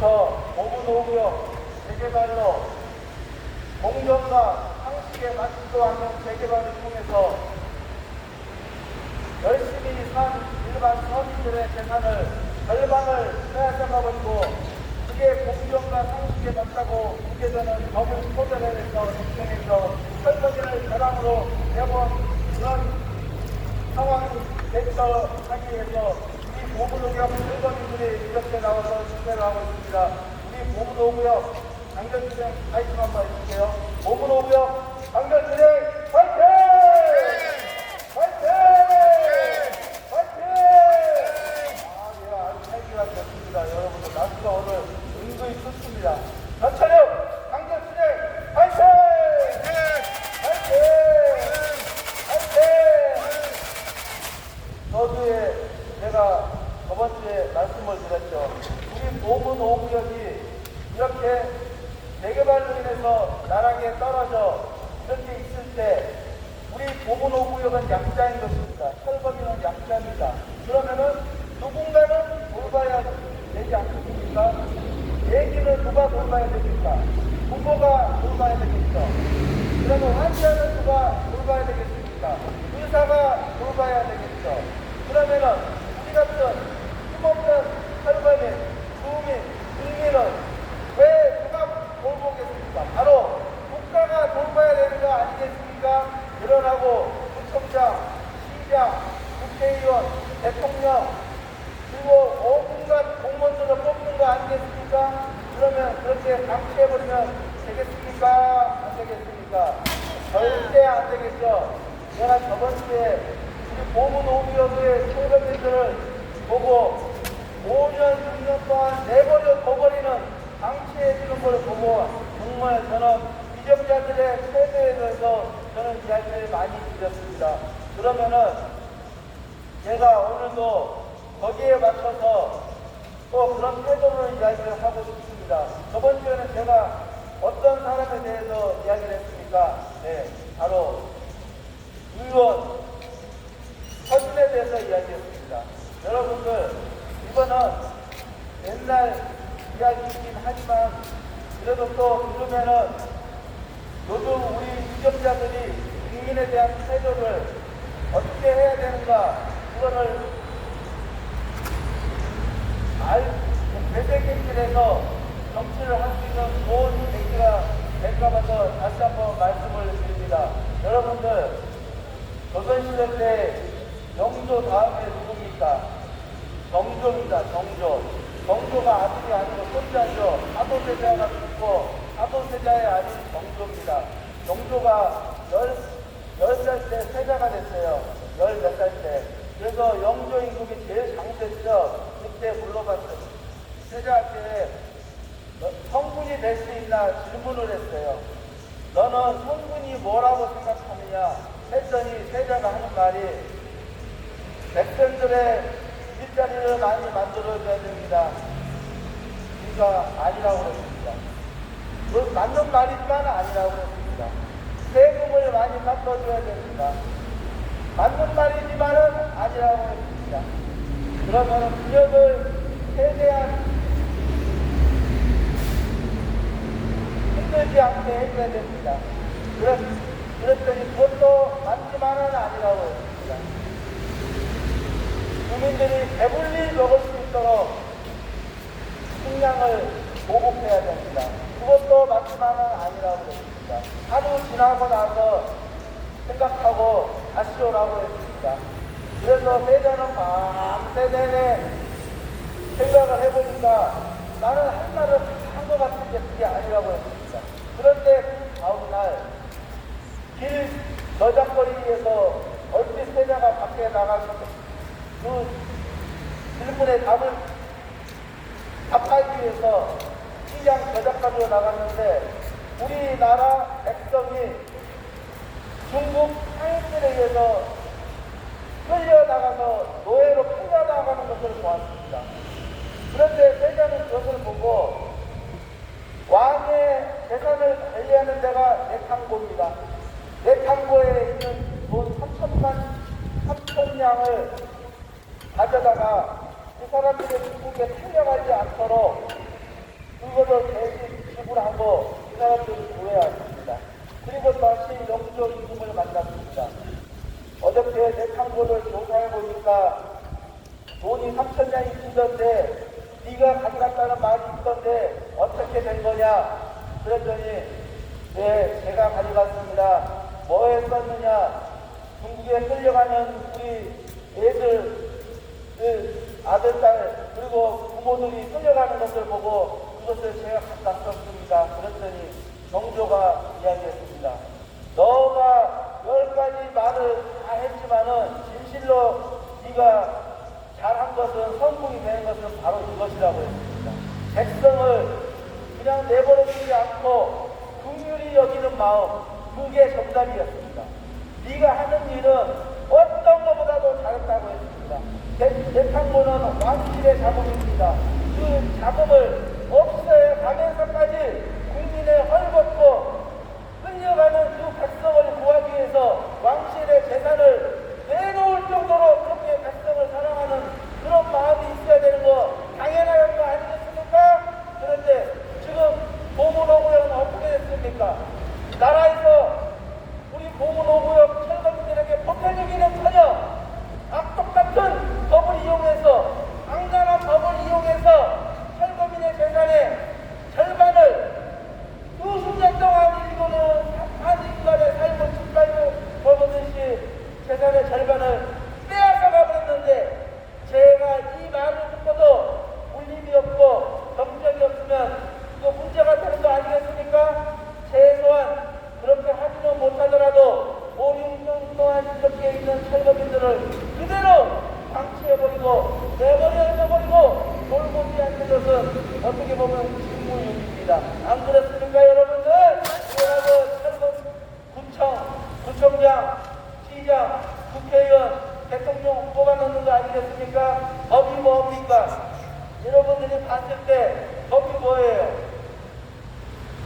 지금부터 고문 5구역 재개발로 공정과 상식에 맞지도 않는 재개발을 통해서 열심히 산 일반 서민들의 재산을 절반을 빼앗아가 버리고 그게 공정과 상식에 맞다고 공개되는 법을 소멸해서 집행해서 설거지를 대량으로 해본 그런 상황이 대처하기 위해서 우리 고문오구역 설거지들이 이렇게 나와서 집회를 하고 있습니다. 우리 고문오구역 강변진행 파이팅 한번 해주세요. 고문오구역 강변진행 파이팅! 파이팅! 파이팅! 예, 아주 살기가 좋습니다. 여러분들 날씨가 오늘 은근히 좋습니다. 전차력 강변진행 파이팅! 파이팅! 저주에 제가 저번주에 말씀을 드렸죠. 우리 고문 5구역이 이렇게 재개발로 인해서 나락에 떨어져 이렇게 있을 때 우리 고문 5구역은 약자인 것입니다. 철거비는 약자입니다. 그러면은 누군가는 돌봐야 되지 않겠습니까? 얘기는 누가 돌봐야 됩니까? 부모가 돌봐야 되겠죠. 그러면 환자는 누가 돌봐야 되겠습니까? 의사가 돌봐야 되겠죠. 그러면은 우리 같은 힘없는 할머니, 주민, 국민은 왜 누가 돌보겠습니까? 바로 국가가 돌봐야 되는 거 아니겠습니까? 일어나고 구청장, 시장, 국회의원, 대통령 그리고 온갖 공무원들을 뽑는 거 아니겠습니까? 그러면 그렇게 방치해버리면 되겠습니까? 안 되겠습니까? 절대 안 되겠죠. 제가 저번 주에 우리 고문 5구역의 청소년들을 보고 5년, 6년 동안 내버려둬버리는 방치해주는 걸 보고 정말 저는 위정자들의 태도에 대해서 저는 이야기를 많이 드렸습니다. 그러면은 제가 오늘도 거기에 맞춰서 또 그런 태도로 이야기를 하고 싶습니다. 저번 주에는 제가 어떤 사람에 대해서 이야기를 했습니까? 네, 바로 의원 서준에 대해서 이야기했습니다. 여러분들 이거는 옛날 이야기이긴 하지만 그래도 또 들으면은 요즘 우리 유권자들이 국민에 대한 태도를 어떻게 해야 되는가 그거를 되새김질해서 정치를 할 수 있는 좋은 계기가 될까 봐서 다시 한번 말씀을 드립니다. 여러분들 조선시대 때 정조 다음에 누굽니까? 정조입니다. 정조. 정조가 아들이 아니고 손자죠. 사도세자가 죽고 사도세자의 아들 정조입니다. 정조가 10살 때 세자가 됐어요. 10몇 살 때. 그래서 영조 임금이 제일 장수했죠. 그때 물러봤어요. 세자한테 성군이 될 수 있나 질문을 했어요. 너는 성군이 뭐라고 생각하느냐 했더니 세자가 하는 말이 백성들의 일자리를 많이 만들어줘야 됩니다. 그러니까 아니라고 그랬습니다. 맞는 말이지만 아니라고 그랬습니다. 세금을 많이 깎아줘야 됩니다. 맞는 말이지만은 아니라고 했습니다. 그러면 구역을 최대한 힘들지 않게 해줘야 됩니다. 그랬더니 그것도 맞지만은 아니라고 했습니다. 국민들이 배불리 먹을 수 있도록 식량을 보급해야 됩니다. 그것도 맞지만은 아니라고 했습니다. 하루 지나고 나서 생각하고 다시 오라고 했습니다. 그래서 세자는 밤새 내내 생각을 해보니까 나는 한 말을 한 것 같은데 그게 아니라고 했습니다. 그런데 그 다음날 길 저작거리에서 얼핏 세자가 밖에 나가서 그 질문에 답하기 위해서 시장 저작가로 나갔는데 우리나라 백성이 중국 상인들에 의해서 끌려나가서 노예로 끌려나가는 것을 보았습니다. 그런데 세자는 그것을 보고 왕의 재산을 관리하는 데가 내탕고입니다. 내탕고에 있는 돈 3천냥을 가져다가 그 사람들이 중국에 탈려가지 않도록 걸 대신 지불하고 이 사람들을 구해야 합니다. 그리고 다시 영조 임금을 만났습니다. 어저께 내 탐구를 조사해 보니까 돈이 3,000냥이 주던데 네가 가져갔다는 말이 있던데 어떻게 된 거냐 그랬더니 네 제가 가져갔습니다. 뭐에 썼느냐 중국에 끌려가는 우리 애들 아들 딸 그리고 부모들이 끌려가는 것을 보고 그것을 제가 갖다 썼습니다. 그랬더니 영조가 이야기했습니다. 너가 10가지 말을 다 했지만은 진실로 네가 잘한 것은 성공이 되는 것은 바로 이것이라고 했습니다. 백성을 그냥 내버려두지 않고 긍휼히 여기는 마음 그게 정답이었습니다. 네가 하는 일은 어떤 것보다도 잘했다고 했습니다. 대탕고는 왕실의 자금입니다. 그 자금을 없애 가면서까지 국민의 헐벗고 끌려가는 그 백성을 구하기 위해서 왕실의 재산을 내놓을 정도로 그렇게 백성을 사랑하는 그런 마음이 있어야 되는 거 당연한 거 아니겠습니까? 그런데 지금 고문호구역은 어떻게 됐습니까? 나라에서 우리 고문호구역 철거민들에게 법해주기는커녕 악독같은 법을 이용해서 악랄한 법을 이용해서 철거민의 재산의 절반을 수십 년 동안 일고는 한 인간의 삶을 짓밟고 벌거듯이 재산의 절반을 빼앗아 가버렸는데 제가 이 말을 듣고도 울림이 없고 정적이 없으면 이거 문제가 되는 거 아니겠습니까? 최소한 그렇게 하지는 못하더라도 5, 6년 동안 이렇게 있는 철거민들을 그대로 방치해버리고 내버려둬버리고 돌보지 않는 것은 어떻게 보면 직무유기입니다. 안 그렇습니까 여러분들? 그러고 구청장, 시장, 국회의원, 대통령 뽑아놓는 거 아니겠습니까? 법이 뭡니까? 여러분들이 봤을 때 법이 뭐예요?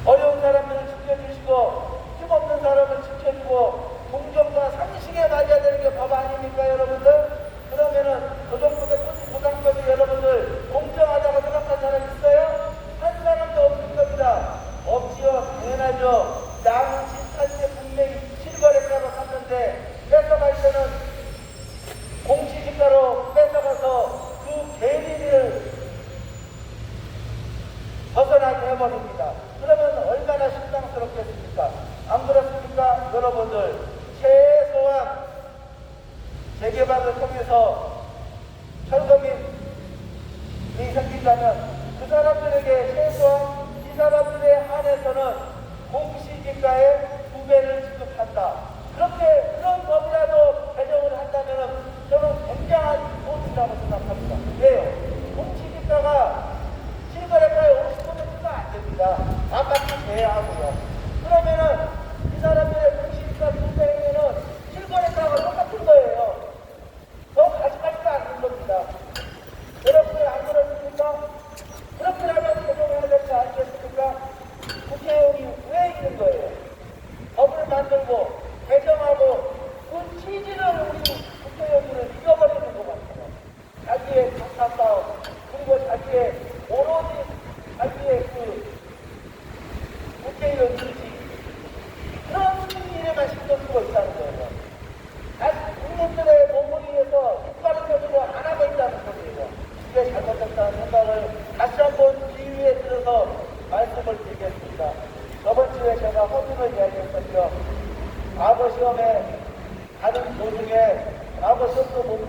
어려운 사람들을 지켜주시고 힘없는 사람을 지켜주고 공정과 상식에 맞아야 되는 게 법 아닙니까 여러분들? 그러면은 고등법에 여러분들 공정하다고 생각한 사람 있어요? 한 사람도 없을 겁니다. 없지요. 당연하죠. 남은 집산세 분명히 실거래가로 샀는데 뺏어갈 때는 공시지가로 뺏어가서 그 개리를 벗어나게 해버립니다. 그러면 얼마나 실망스럽겠습니까? 안 그렇습니까? 여러분들 최소한 재개발을 통해서 철거민이 생긴다면 그 사람들에게 최소한 이 사람들에 한해서는 공시지가의 2배를 지급한다. 그렇게 그런 법이라도 개정을 한다면 저는 굉장한 도움이라고 생각합니다. 왜요? 공시지가가 실거래가의 50%가 안 됩니다. 반밖에 돼야 하고요. 그러면은 이 사람들의 공시지가 2배면은 실거래가가 똑같은 거예요. 더 가져가지도 않는 겁니다. 여러분이 안 그렇습니까? 그렇게라면 개정해야 되지 않겠습니까? 국회의원이 왜 이런 거예요? 법을 만들고 개정하고 그 취지를 우리 국회의원들은 잊어버리는 것 같아요. 자기의 강사 싸움 그리고 자기의 오로지 자기의 그 국회의원 의식 그런 일에만 신경 쓰고 있다는 거예요. 국민들의 몸을 위해서 국가를 펴주고 안 하고 있다는 소리예요. 이게 잘못됐다는 생각을 다시 한번 지휘에 들어서 말씀을 드리겠습니다. 저번 주에 제가 허준을 이야기했었죠. 과거 시험에 가는 도중에 과거 시험도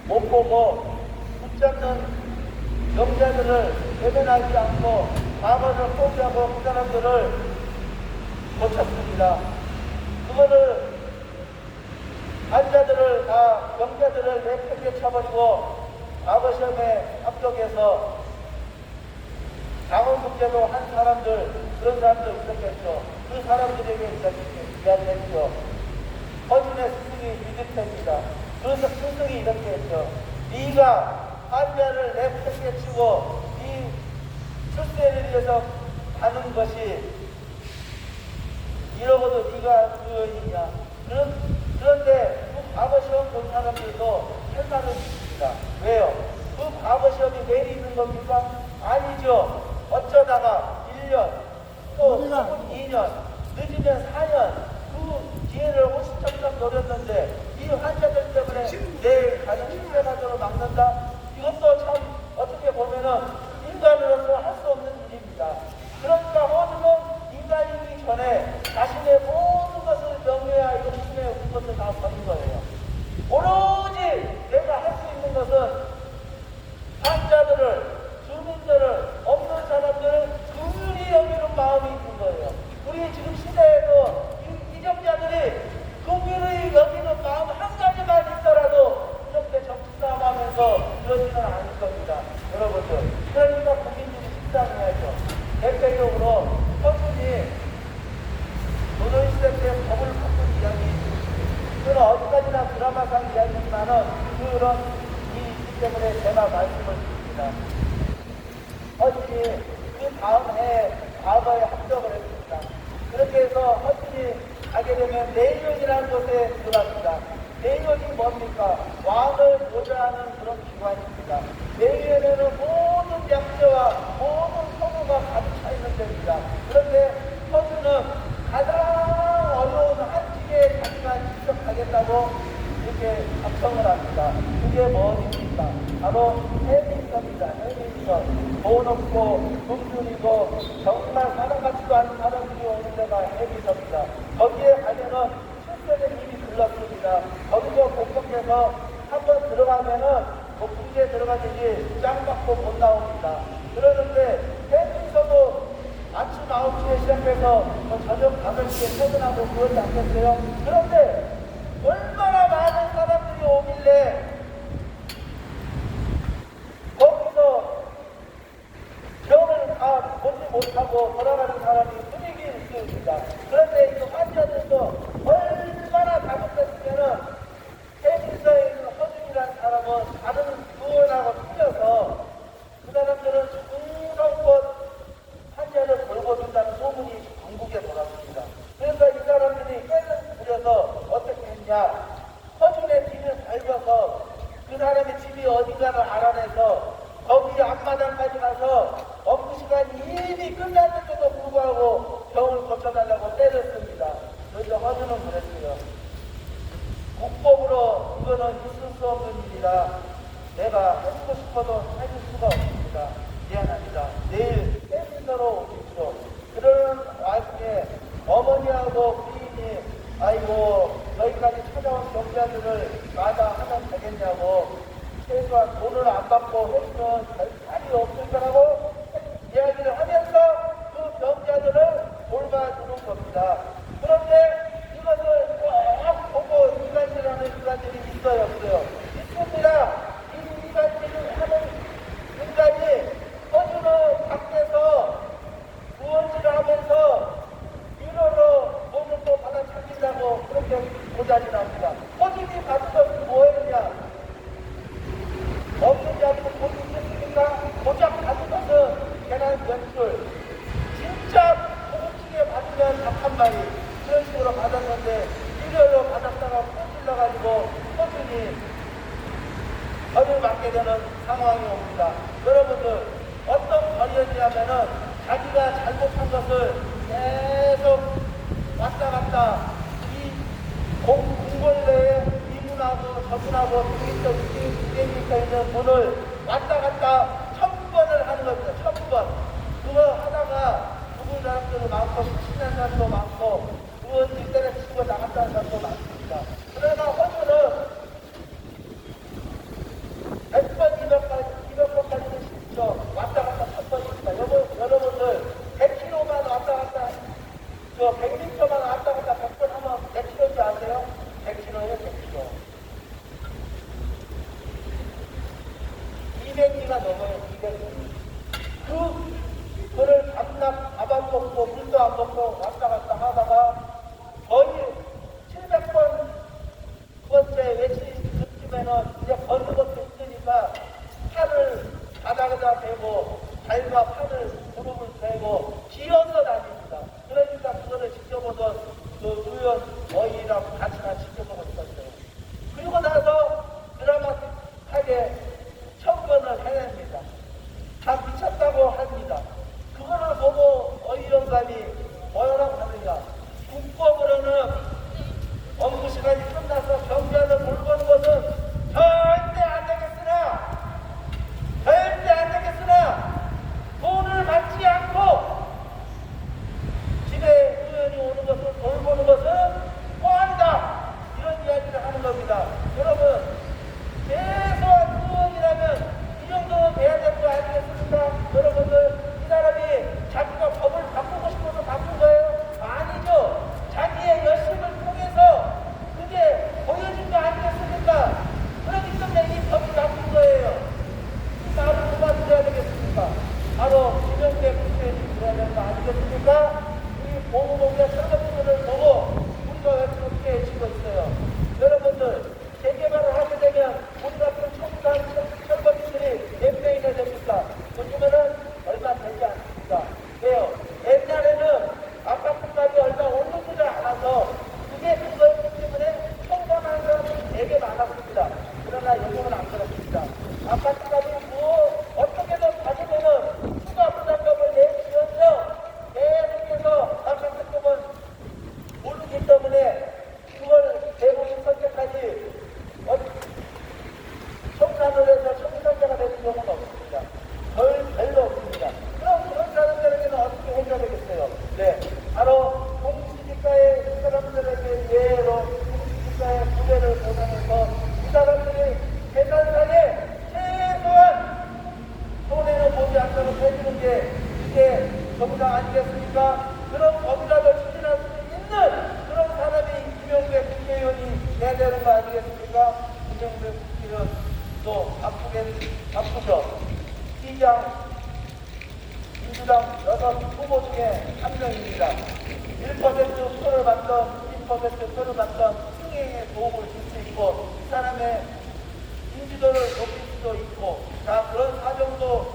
못 보고 붙잡는 영자들을 대변하지 않고 과거를 포기하고 그 사람들을 고쳤습니다. 그거를 환자들을 다 영자들을 내팽개 쳐버리고 과거 시험에 합격해서 장원국제도 한 사람들 그런 사람들 있었겠죠. 그 사람들에게 이렇게 이야기했죠. 허준의 스승이 유득입니다. 그래서 스승이 이렇게 했죠. 네가 환자를 내팽개 치고 이 출세를 위해서 가는 것이 이러고도 네가 의원이냐. 그런데 그 과거 시험 본 사람들도 할 말은 있습니다. 왜요? 그 과거 시험이 매일 있는 겁니까? 아니죠. 어쩌다가 1년, 또 혹은 2년, 늦으면 4년, 그 기회를 50점점 노렸는데 이 환자들 때문에 내일 가는 신생아적으로 막는다? 이것도 참 어떻게 보면은 인간으로서 할 수 없는 일입니다. 그러니까 호주는 인간이기 전에 자신의 모든 것을 명예와 욕심에 웃은 것을 다 버린 거예요. 오로지 내가 할 수 있는 것은 환자들을, 주민들을, 없는 사람들을 긍휼히 여기는 마음이 있는 거예요. 우리 지금 시대에도 이정자들이 긍휼히 여기는 마음 한 가지만 있더라도 이렇게 적싸움하면서 그러지는 않을 겁니다. 여러분들. 그러니까 국민들이 식상해야죠. 대표적으로 서준이 노동시대 때 법을 바꾼 이야기, 그건 어디까지나 드라마상 이야기지만은 그런 이유이기 때문에 제가 말씀을 드립니다. 허준이 그 다음 해에 과거에 합격을 했습니다. 그렇게 해서 허준이 가게 되면 내의원이라는 곳에 들어갑니다. 내의원이 뭡니까? 왕을 보좌하는 그런 기관입니다. 내의원에는 모든 약자와 모든 소모가 가득 차 있는 데입니다. 그런데 허준은 가장 어려운 한직에 자기가 직접 가겠다고 이렇게 작성을 합니다. 그게 뭐입니까? 바로 해민서입니다. 해민서. 돈 없고 금줄이고 정말 사람 같지도 않은 사람들이 오는 데가 해민서입니다. 거기에 가면은 출세는 이미 들렀습니다. 거기서 공격해서 한번 들어가면은 공중에 들어가듯이 짱 받고 못 나옵니다. 그러는데 해민서도 아침 9시에 시작해서 저녁 5시에 퇴근하고 그러지 않겠어요? 그런데 얼마나 많은 사람들이 오길래 거기서 병을 다 보지 못하고 돌아가는 사람이 분위기 있습니다. 그런데 이 환자들도 얼마나 다급했으면은 해민서에 있는 허준이라는 사람은 다른 의원하고 틀려서 그 사람들은 충성껏 환자를 돌보준다는 소문이 전국에 돌았습니다. 그래서 이 사람들이 깨를 부려서 어떻게 했냐? 허준의 집을 밟아서 그 사람의 집이 어딘가를 알아내서 거기 앞마당까지 가서 업무 시간이 이미 끝났는데도 불구하고 병을 고쳐달라고 때렸습니다. 그런데 허준은 그랬어요. 국법으로 이거는 있을 수 없는 일이라 내가 해주고 싶어도 해줄 수가 없습니다. 미안합니다. 내일 해민서로 오십시오. 그런 와중에 어머니하고 부인이 아이고 여기까지 찾아온 경자들을 마다하면 되겠냐고 최소한 돈을 안 받고 해주면 별탈이 없을 거라고 이야기를 하면서 그 경자들을 돌봐주는 겁니다. 그런데 이것을 꼭 보고 이간질을 하는 인간들이 있어요 없어요? 있습니다. 이 이간질을 하는 인간이 허준은 밖에서 구원질을 하면서 유료로 돈을 또 받아 찾긴다고 그렇게 고자질 합니다. 허준이 받은 것은 뭐였냐? 없는 자리도 돈이 있겠습니까? 고작 받은 것은 계란 몇 줄. 진짜 고급지게 받으면 밥 한 마리. 그런 식으로 받았는데 유료로 받았다가 꼬질러가지고 허준이 벌을 맞게 되는 상황이 옵니다. 여러분들 어떤 벌이었냐면은 자기가 잘못한 것을 계속 왔다 갔다 이 공벌내에 이분하고 저분하고 두개 있는 분을 왔다 갔다 1000번을 하는 겁니다. 1000번. 그거 하다가 죽은 사람들도 많고 신난 사람도 많고 의원들 때려치고 나갔다는 사람도 많습니다. 그러나 허준은 100번, 200번까지는 쉽죠. 왔다 갔다 1000번입니다. 여러분들 100km만 왔다 갔다, 100m만 왔다 갔다 100번 하면 몇 킬로인지 아세요? 100km예요, 100km. 200리가 넘어요, 200리. 그거를 밤낮 밥 안 먹고 물도 안 먹고 왔다 갔다 하다가 거의 700번 그것째 외치는 그쯤에는 이제 걷는 것도 힘드니까 팔을 바닥에다 대고 발과 팔을 무릎을 대고 기어서 다닙니다. 그러니까 그거를 지켜보던 그 의원 어이랑 같이 지켜보고 있었어요. 그리고 나서 드라마틱하게 1000번을 해냅니다. 다 미쳤다고 합니다. 보호공약 철거들을 보고 우리가 외롭게 해주고 있어요. 여러분들 재개발을 하게 되면 우리 같은 청산 철거민들이 몇 명이나 됩니까? 요즘에는 얼마 되지 않습니다. 왜요? 옛날에는 아파트값이 얼마 오르지를 않아서 그게 그거였기 때문에 청산하는 사람이 되게 많았습니다. 그러나 요즘은 안 그렇습니다. 아파트값이 뭐 어떻게든 가지면은 추가 부담금을 내주면서 계속해서 아파트값은 오르기 때문에 그걸 대부분 선택하지 청산을 해서 청산자가 되는 경우는 없습니다. 별로 없습니다. 그럼 그런 사람들에게는 어떻게 해줘야 되겠어요? 네, 바로 공시지가의 사람들에게 예로 공시지가의 부대를 보상해서 이 사람들이 계산상에 최소한 손해는 보지 않도록 해주는 게 이게 정상 아니겠습니까? 그런 법이라도 추진할 수 있는 그런 사람이 김영배 국회의원이 돼야 되는 거 아니겠습니까? 김영배 국회의원 또 바쁘죠. 시장 민주당 6 후보 중에 한 명입니다. 1% 표를 받던 2% 표를 받던 흥행에 도움을 줄 수 있고 이 사람의 인지도를 높일 수도 있고 자 그런 사정도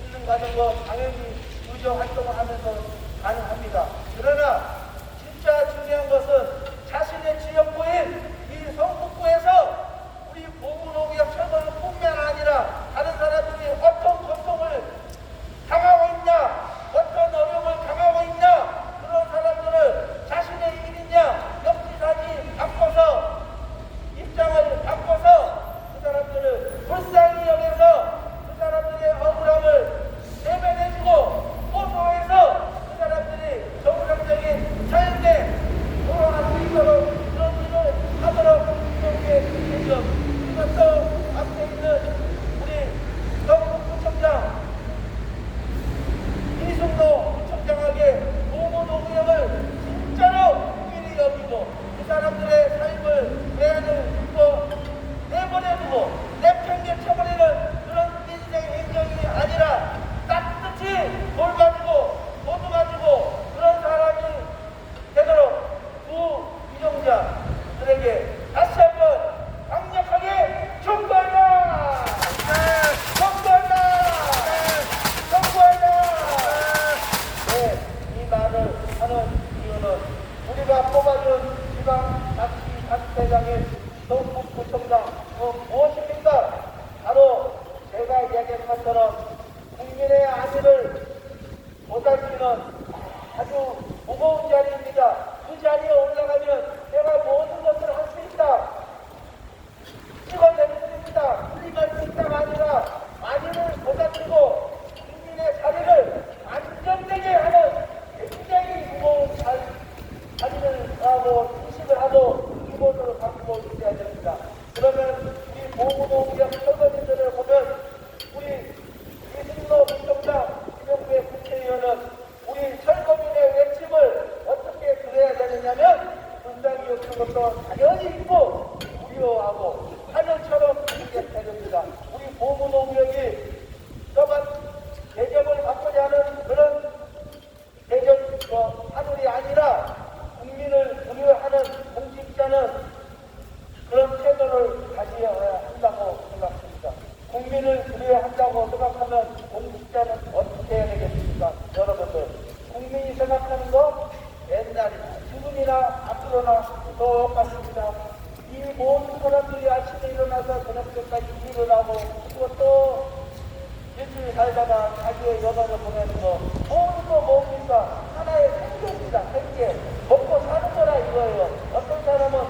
있는 과정도 당연히 의정 활동을 하면서 가능합니다. 그러나 진짜 중요한 것은 자신의 지역구인 이 성북구에서 우리 보문호기업 철거는 뿐만 아니라 다른 사람들이 어떤 고통을 당하고 있냐 어떤 어려움을 당하고 있냐 그런 사람들을 자신의 일이냐 역지사지 바꿔서 입장을 바꿔서 그 사람들을 불쌍히 여겨서 그 사람들의 억울함을 대변해주고 호소해서 그 사람들이 정상적인 삶에 돌아갈 수 있도록 그런 일을 하도록 이렇게 되죠. 이것도 앞에 있는 우리 성북구청장 이승로 구청장에게 보문호구역을 진짜로 국민이 여기고 그 사람들의 삶을 대안을 두고 내보내주고 내팽개쳐버리는 그런 인생 행정이 아니라 따뜻히 돌봐주고 도와주고 그런 사람이 되도록 부이용자들에게 다시 한번 강력하게 촉구한다! 촉구한다! 촉구한다! 네, 이 말을 하는 이유는 우리가 뽑아준 지방자치단체장인 성북구청장 무엇입니까? 바로 제가 이야기한 것처럼 국민의 안위를 보살피는 아주 무거운 자리입니다. 그 자리에 올라가면 내가 모든 것을 할 수 있다. 찍어낼 수 있다. 흘림할 수 있다가 아니라 안위를 보살피고 국민의 자리를 안정되게 하는 굉장히 무거운 자리를 하고 인식을 하고 기본으로 갖고 있어야 됩니다. 그러면 우리 보문호기업 철거민들을 보면 우리 이승로 부총장 김영배 국회의원은 우리 철거민의 외침을 어떻게 들어야 되느냐면 분당이 없는 것도 당연히 있고 우려하고 하늘처럼 이게 되됩니다. 우리 보문호기업이 저만 대접을 받고자 하는 그런 대접 하늘이 아니라 국민을 우려하는 공직자는 그런 태도를 가져야 한다고 생각합니다. 국민을 우려한다고 생각하면 공직자는 어떻게 해야 되겠습니까? 여러분들 국민이 생각하는 거 옛날이나 지금이나 앞으로나 똑같습니다. 이 모든 사람들이 아침에 일어나서 저녁 때까지 일을 하고 그것도 일주일 살다가 자기의 여가를 보내는 거 모든 거 뭡니까? 하나의 생계입니다. 생계. 먹고 사는 거라 이거예요. 어떤 사람은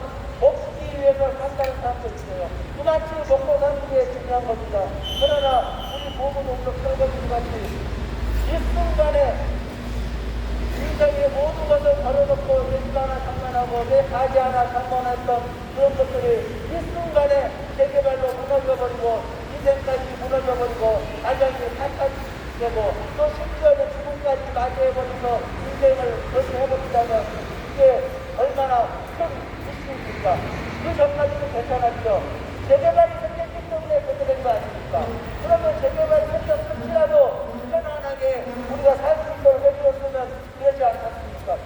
먹기 위해서 산다는 사람도 있어요. 그만큼 먹고 사는 게 중요한 겁니다. 그러나 우리 보문호기업 철거민 같이 일순간에 인생의 모든 것을 걸어놓고 내 집 하나 장만하고 내 가지 하나 장만했던 그런 것들이 일순간에 재개발로 무너져버리고 인생까지 무너져버리고 가정이 탈탈되고 또 심지어는 죽음까지 맞이해버려서 인생을 그렇게 해버린다면 이게 얼마나 큰 일입니까? 그 전까지는 괜찮았죠. 재개발이 생겼기 때문에 그렇게 된 거 아닙니까? 그러면 재개발이 생겼을지라도 편안하게 우리가 살 수 있도록 해주었으면 그러지 않겠습니까?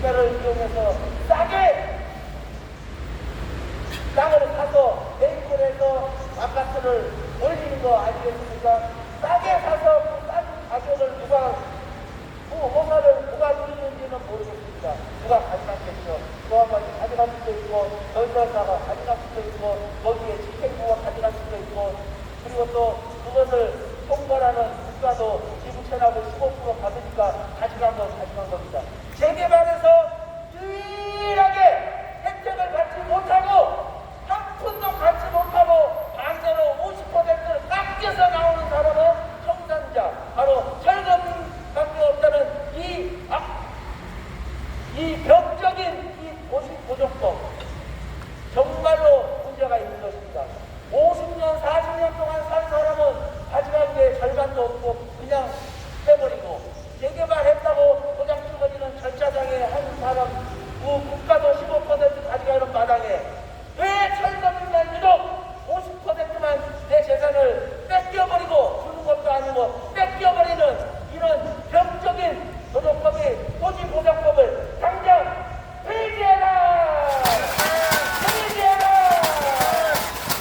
물가를 이용해서 싸게 땅을 사서 매입을 아파트를 올리는 거 아니겠습니까? 싸게 사서 그 싼 가격을 누가 누리는지는 모르겠습니다. 누가 가져갔겠죠. 또 한 가지 가져갈 수도 있고, 건설사가 가져갈 수도 있고, 거기에 집행부가 가져갈 수도 있고, 그리고 또 그것을 통과하는 국가도 지구채납을 15% 받으니까 가져간 겁니다. 재개발에서 유일하게 혜택을 받지 못하고 한 푼도 받지 못하고 반대로 50%를 깎여서 나오는 사람은 청산자, 바로 철거민밖에 없다는 이 벽적인 이 고정법, 정말로 문제가 있는 것입니다. 50년, 40년 동안 산 사람은 가져간 게 절반도 없고 그냥 해버리고, 재개발했다고 도장 찍어지는 절차상에 한 사람, 국가도 15% 가져가는 마당에 왜 철거민만 유독 50%만 내 재산을 뺏겨버리고, 주는 것도 아니고 뺏겨버리는 이런 병적인 도덕법이, 토지보장법을 당장 폐지해라! 폐지해라!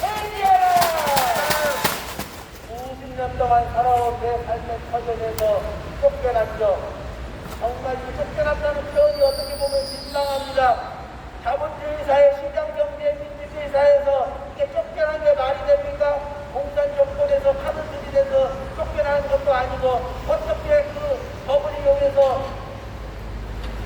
폐지해라! 90년 동안 살아온 내 삶의 터전에서 쫓겨났죠. 정말 이 쫓겨났다는 표현이 어떻게 보면 민망합니다. 자본주의 사회, 시장경제 민주주의 사회에서 이게 쫓겨난 게 말이 됩니까? 공산 정권에서 카드들이 돼서 쫓겨나는 것도 아니고, 어떻게 그 법을 이용해서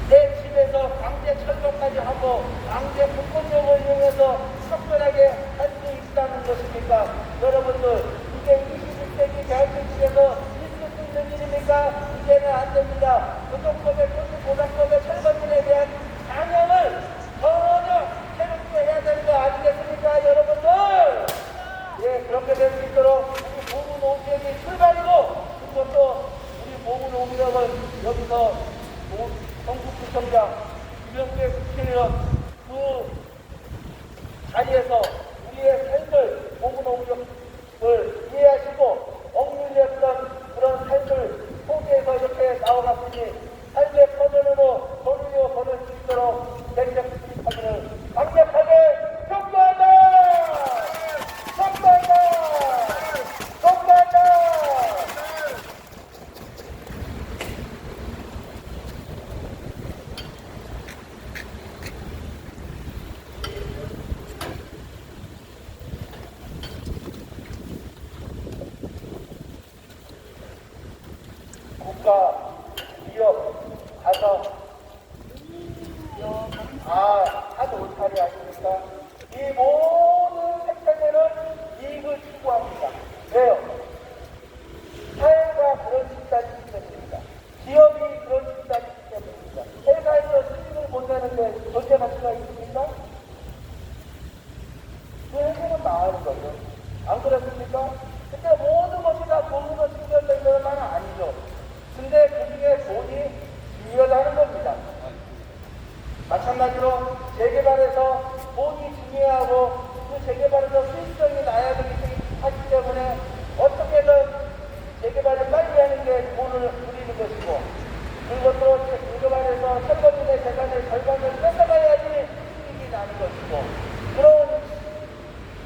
내 집에서 강제 철거까지 하고 강제 불법력을 이용해서 쫓겨나게 할 수 있다는 것입니까? 여러분들, 이게 21세기 대한민국에서 있을 수 있는 일입니까? 이제는 안 됩니다. 도덕법의 토지보장법의 철거민에 대한 강령을 전혀 새롭게 해야 되는 거 아니겠습니까, 여러분들? 예, 그렇게 될 수 있도록 우리 보문오비력이 출발이고, 그리고 또 우리 보문오비력은 여기서 경북구청장 유명재 국회의원 그 자리에서 우리의 삶을, 보문오비력을 이해하시고 억눌렸던 그런 삶을 소개해서 이렇게 나와갔으니 삶의 터전으로 도리어 걸을 수 있도록 대책하기를 강력하게 촉구한다! 촉구한다! 촉구한다! 국가, 기업, 가정, 한 울타리 아닙니까? 이 모든 생태계는 이익을 추구합니다. 왜요? 사회가 그런 집단이기 때문입니다. 기업이 그런 집단이기 때문입니다. 회사에서 수익을 못 내는데 존재 가치가 있습니까? 그 회사는 나가는 거죠. 안 그렇습니까? 근데 모든 것이 다 돈으로 충전된 것은 아니죠. 근데 그 중에 돈이 중요하다는 겁니다. 마찬가지로 재개발에서 돈이 중요하고 그 재개발에서 수익성이 나야 되기 때문에 어떻게든 재개발을 빨리 하는 게 돈을 부리는 것이고, 그리고 또 재개발에서 철거민의 재산의 절반을 뺏어가야지 수익이 나는 것이고, 그런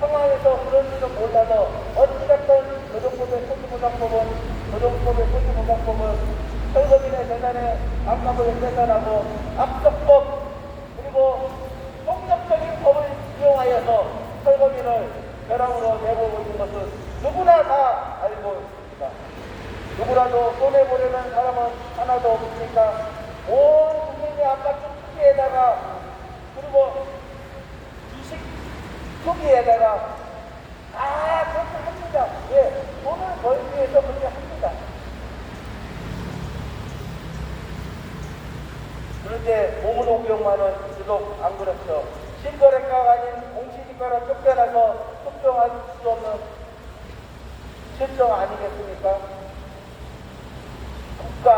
상황에서 그런 줄은 몰라도 어찌됐든 도덕법의 토지보장법은 철거민의 재산의 압박을 뺏어나고 압석법, 그리고 폭력적인 법을 이용하여서 철거민을 벼랑으로 내보고 있는 것은 누구나 다 알고 있습니다. 누구라도 손해보려는 사람은 하나도 없으니까 온 국민의 압박적 투기에다가, 그리고 주식 투기에다가 그렇게 합니다. 예, 돈을 벌기 위해서 그렇게 합니다. 그런데 보문오비력만은 유독 안 그렇죠. 실거래가가 아닌 공시지가로 쫓겨나서 특정할 수 없는 실정 아니겠습니까? 국가,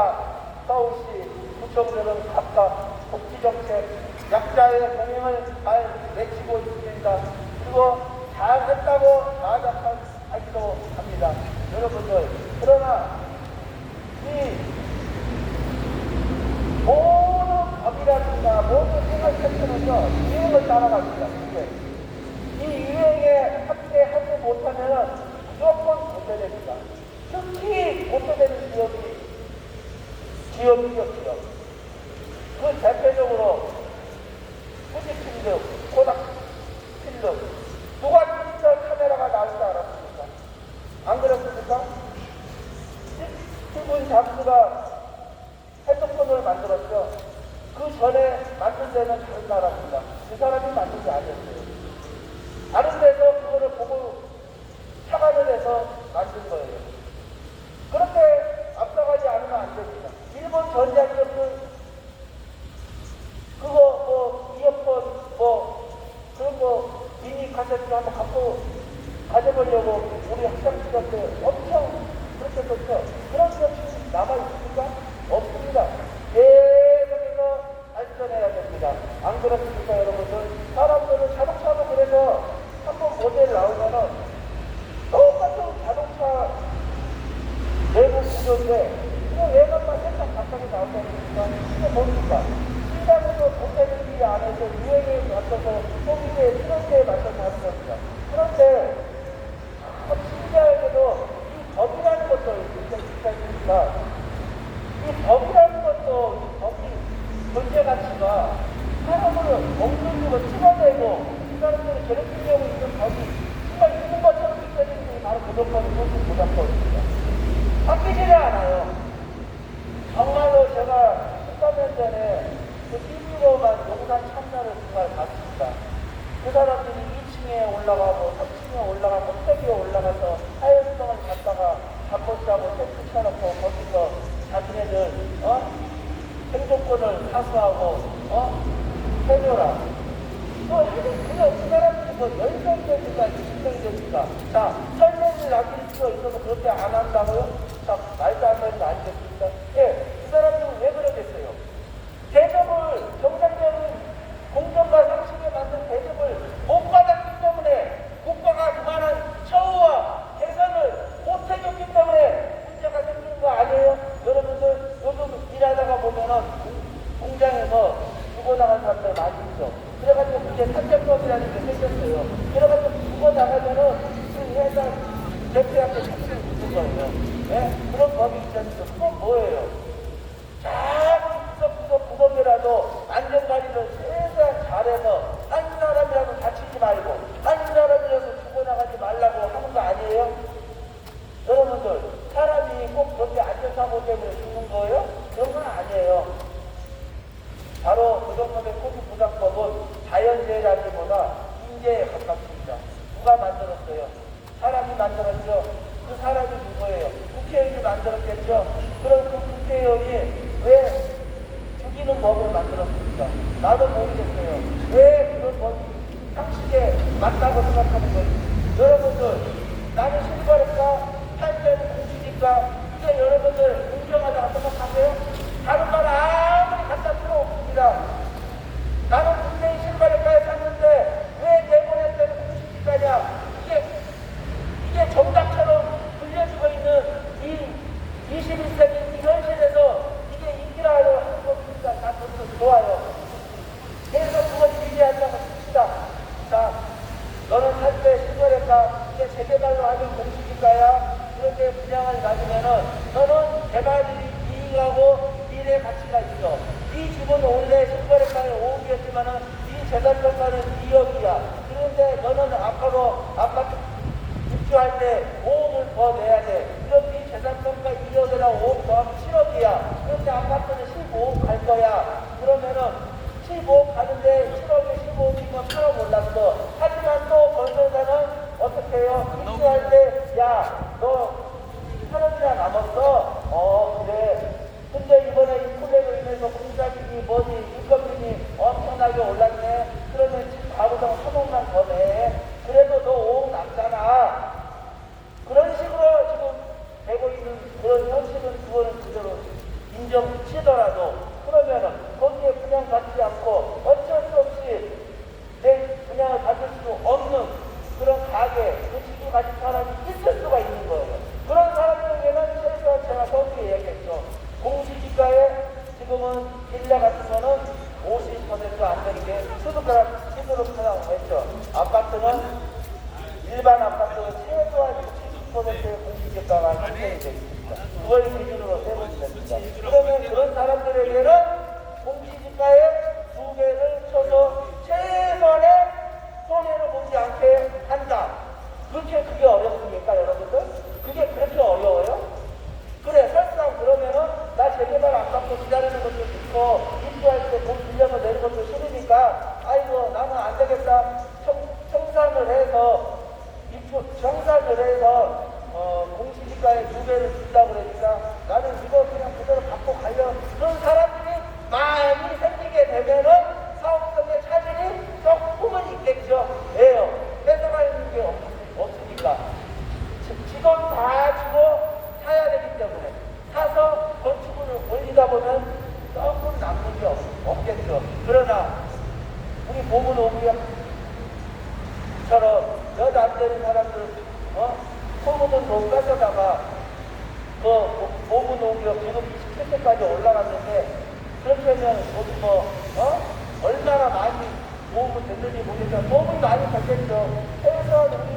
서울시, 구청들은 각각 복지정책, 약자의 공임을 잘 외치고 있습니다. 그리고 잘했다고 자작하기도 합니다. 여러분들, 그러나 이 모든 법이라든가 모든 생활 패턴은요, 유행을 따라갑니다. 이 유행에 함께하지 못하면 무조건 고쳐됩니다. 특히 고쳐되는 기업이죠, 기업. 그 대표적으로 후지필름, 코닥필름, 누가 디지털 카메라가 나올 줄 알았습니까? 안 그렇습니까? 스티븐 잡스가 핸드폰을 만들었죠. 그 전에 만든 데는 다른 나라입니다. 그 사람이 만든 게 아니었어요. 다른 데서 그거를 보고 착안을 해서 만든 거예요. 그렇게 앞서가지 않으면 안 됩니다. 일본 전자기업들 그거 이어폰 그런 거 미니 카세트 한번 갖고 가져보려고 우리 학창 시절 때 엄청 그렇게 했었죠. 그런 기업 지금 남아있습니까? 없습니다. 계속해서 발전해야 됩니다. 안 그렇습니까, 여러분들? 사람들은 자동차도 그래서 한번 모델 나오면은 똑같은 자동차 내부 구조인데 그 외관만 살짝 바꿔서 나온다니까 이게 뭡니까? 시장에서 도태되기 안에서 유행에 맞춰서 소비에 트렌드에 맞춰서 하는 겁니다. 그런데 신기하게도 이 법이라는 것도 있습니까? 이 법이라는 것도 법이 존재 가치가 사람을 엉뚱이고 찍어내고 이 사람들을 괴롭히려고 있는 법이 정말 있는 것처럼 느껴지는 게 바로 도덕법이 소수 도덕법입니다. 바뀌지를 않아요. 정말로 제가 13년 전에 그 TV로만 용산 참사를 정말 봤습니다. 그 사람들이 2층에 올라가고 3층에 올라가고 꼭대기에 올라가서 하얀성을 갖다가 잠못 자고 텐트 쳐놓고 거기서 자기네들 생존권을 사수하고 해줘라. 그 사람들이 뭐 연설이 됩니까? 신청이 됩니까? 자, 설명을 남길 수가 있어서 그렇게 안 한다고요? 자, 말도 안 되는 거 아니겠습니까? 예, 그 사람들은 왜 그러겠어요? 대접을, 정상적인 공정과 상식에 맞는 대접을 못 받았기 때문에 국가가 그만한 처우와 개선을 못 해줬기 때문에 문제가 생기는 거 아니에요? 여러분들 요즘 일하다가 보면은 공장에서 죽어나간 사람들 많이 있죠. 그래가지고 이제 산재법이라는 게 생겼어요. 그래가지고 죽어나가면은 그 회사 대표한테 책임을 묻는 거예요. 네? 그런 법이 있잖아요. 그건 뭐예요? 작은 구석이라도 안전관리를 최대한 잘해서 한 사람이라도 다치지 말고 한 사람이라도 죽어나가지 말라고 하는 거 아니에요? 여러분들 사람이 꼭 그렇게 안전사고 때문에 죽는 거예요? 그런 건 아니에요. 바로 도덕법의 소수부상법은 자연재해라기보다 인재에 가깝습니다. 누가 만들었어요? 사람이 만들었죠. 그 사람이 누구예요? 국회의원이 만들었겠죠. 그럼 그 국회의원이 왜 죽이는 법을 만들었습니까? 나도 모르겠어요. 왜 그런 법이 상식에 맞다고 생각하는 건지. 여러분들 나는 실버일까? 탈퇴는 공식일까? 이게 여러분들 공정하다고 생각하세요? 다른 말 아무리 갖다 필요 없습니다. 나는 분명히 실버일까에 샀는데 왜 내보냈더니 공식일까냐? 이게 정답처럼 불려지고 있는 이 21세기 이 현실에서 이게 인기라고 하는 겁니까? 나 그것도 좋아요. 그래서 그걸 유지한다고 씁시다. 자, 너는 살 때 실버일까? 이게 재개발로 하면 공식일까야? 그렇게 분양을 가지면은 너는 개발이 이익하고 미래 가치가 있어. 이 집은 원래 실버일까에 5억이었지만은 이 재산평가는 2억이야. 그런데 너는 아파트 입주할 때 5억을 더 내야 돼. 그럼 이 재산평가 2억에다 5억 더하면 7억이야. 그런데 아파트는 15억 갈 거야. 그러면은 15억 가는데 7억에 15억이면 8억 올랐어. 하지만 또 건설사는 어떻게 해요? 입주할 때, 야, 너 8억이나 남았어? 그래. 근데 이번에 인플레로 인해서 공사비니 뭐니 인건비니 엄청나게 올랐네. 그러면 지금 가구당 3억만 더 내. 그래도 너 5억 남잖아. 그런 식으로 지금 되고 있는 그런 현실은 그거는 그대로 인정치더라도 그러면은 거기에 분양받지 않고 어쩔 수 없이 내 분양을 받을 수 없는 그런 가게, 그 집을 가진 사람이 있을 수가 있는 거예요. 그런 사람들에게는 최소한 제가 거기에 얘기했죠. 공시지가에 지금은 빌라 같은 거는 70% 안 되는 게 시드로 했죠. 아파트는 일반 아파트는 최소한 70%의 공시지가가 형성이 되어 있습니다. 그걸 기준으로 세우면 됩니다. 그러면 그런 사람들에게는 공시지가의 2배를 쳐서 최소한의 손해를 보지 않게 한다. 그게 어렵습니까, 여러분들? 그게 그렇게 어려워요? 그래, 설상 그러면은 나 재개발 안 받고 기다리는 것도 좋고 입주할 때 돈 빌려서 내는 것도 싫으니까 아이고 나는 안 되겠다. 청산을 해서 공시지가의 2배를 준다고 그러니까 나는 이거 그냥 그대로 받고 가려. 그런 사람들이 많이 생기게 되면은 사업성의 차질이 조금은 있겠죠. 왜요? 뺏어가 있는 게 없으니까. 직원 다 주고 사야 되기 때문에 사서 건축을 올리다 보면 조금 남는 게 없겠죠. 그러나 우리 보문 오구역처럼 몇 안 되는 사람들 소문은 못 가져다가 그 보문 오구역 지금 27세까지 올라갔는데 그렇게 하면 얼마나 많이 도움이 됐는지 모르겠지만 도움이 많이 됐겠죠. 해서 우리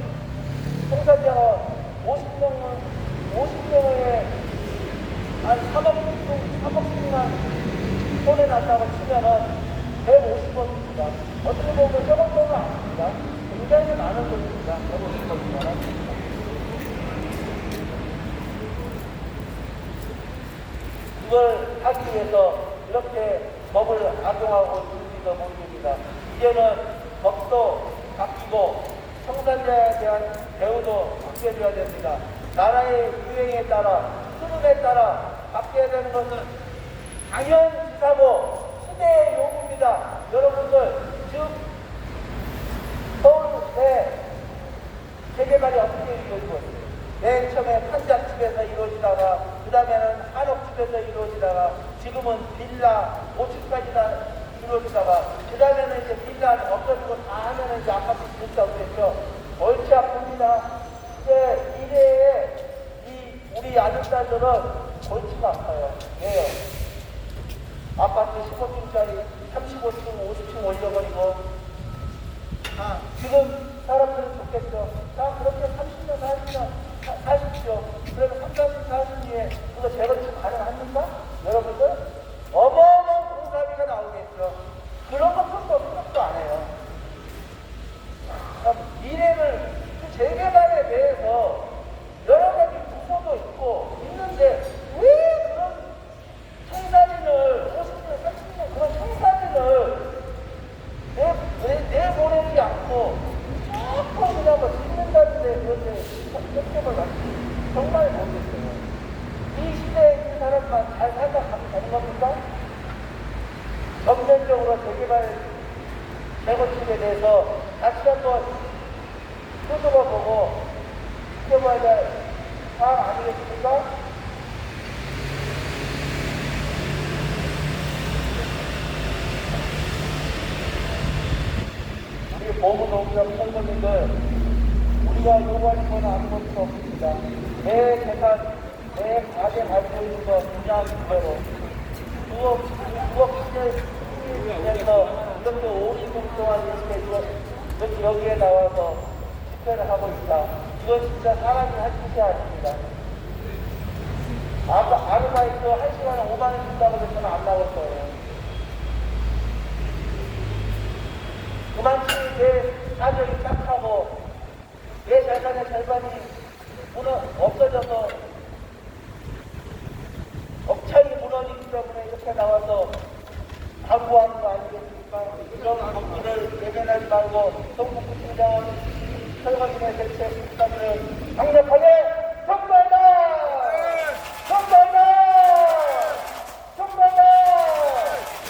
생산자가 50명에 한 3억씩만 손에 났다고 치면은 150원입니다. 어떻게 보면 저건 돈은 아닙니다. 굉장히 많은 돈입니다. 150원이면. 그걸 하기 위해서 이렇게 법을 악용하고 있는지도 모릅니다. 이제는 법도 바뀌고 청산자에 대한 대우도 바뀌어줘야 됩니다. 나라의 유행에 따라 흐름에 따라 바뀌어야 되는 것은 당연지사고 시대의 요구입니다. 여러분들 지금 서울의 재개발이 어떻게 이루어지고 있어요? 맨 처음에 판잣집에서 이루어지다가 그 다음에는 한옥집에서 이루어지다가 지금은 빌라 5층까지 이루어지다가 그 다음에는 이제 빌라는 없어지고 다 하면은 이제 아파트 짓다고 그랬죠. 옳지 않습니다. 이제 미래에 우리 아들딸들은 골치가 아파요. 왜요? 아파트 15층짜리 35층, 50층 올려버리고 지금 사람들은 좋겠죠. 자, 그렇게 30년, 40년 사십시오. 그러면 30, 40년에 그거 재건축 가능합니까? 여러분들? 어마어마한 공사비가 나오겠죠. 그런 것도 생각도 안 해요. 미래를, 그 재개발에 대해서 여러 가지 구조도 있고 있는데 왜 그런 청사진을 50년, 30년 그런 청사진을 내보내지 않고 조금 그냥 짓는다는데 그런데 협력을 갖지 정말 모르겠어요. 이 시대에 있는 사람만 잘 생각하면 되는 겁니까? 전면적으로 재개발 재건축에 대해서 다시 한번 끄집어보고 지켜봐야 될 사항 아니겠습니까? 우리 보문오구역 선거민들 우리가 요구하는 건 아무것도 없습니다. 내 재산, 내 가게 가지고 있는 거 그냥 그대로 부엌 시내에서 이렇게 50분 동안 이렇게 여기에 나와서 집회를 하고 있다. 이건 진짜 사람이 할 짓이 아닙니다. 아르바이트 1시간에 5만 원 준다고 해서 저는 안 나올 거예요. 그만큼 내 가족이 착하고 내 재산의 절반이 없어져서 업체이 무너지기 때문에 이렇게 나와서 당부하는 거 아니겠습니까? 이런 법규를 외면하지 말고 동북부 팀장은 설거지의 대책 국가들을